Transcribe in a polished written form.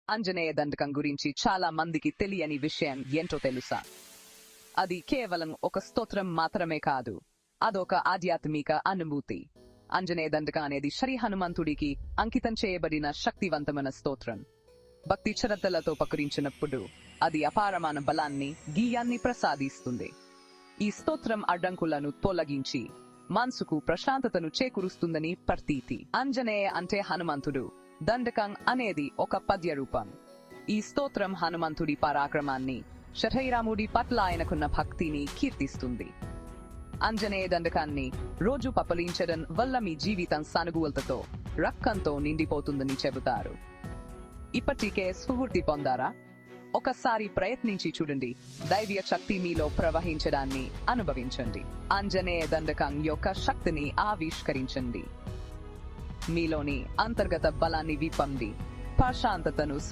ఆంజనేయ దండకం గురించి చాలా మందికి తెలియని విషయం ఏంటో తెలుసా? అది కేవలం ఒక స్తోత్రం మాత్రమే కాదు, అదొక ఆధ్యాత్మిక అనుభూతి. ఆంజనేయ దండకం అనేది శ్రీ హనుమంతుడికి అంకితం చేయబడిన శక్తివంతమైన స్తోత్రం. భక్తి శ్రద్ధలతో పకరించినప్పుడు అది అపారమైన బలాన్ని, గీయాన్ని ప్రసాదిస్తుంది. ఈ స్తోత్రం అడ్డంకులను తొలగించి మనసుకు ప్రశాంతతను చేకూరుస్తుందని ప్రతీతి. ఆంజనేయ అంటే హనుమంతుడు, దండకం అనేది ఒక పద్య రూపం. ఈ స్తోత్రం హనుమంతుడి పరాక్రమాన్ని, శ్రీరాముడి పట్ల ఆయనకున్న భక్తిని కీర్తిస్తుంది. ఆంజనేయ దండకాన్ని రోజు పఠించడం వల్ల మీ జీవితం సానుకూలతతో, రక్కంతో నిండిపోతుందని చెబుతారు. ఇప్పటికే స్ఫూర్తి పొందారా? ఒకసారి ప్రయత్నించి చూడండి. దైవ శక్తి మీలో ప్రవహించడాన్ని అనుభవించండి. ఆంజనేయ దండకం యొక్క శక్తిని ఆవిష్కరించండి. మీలోని అంతర్గత బలాన్ని విప్పండి. ప్రశాంతతను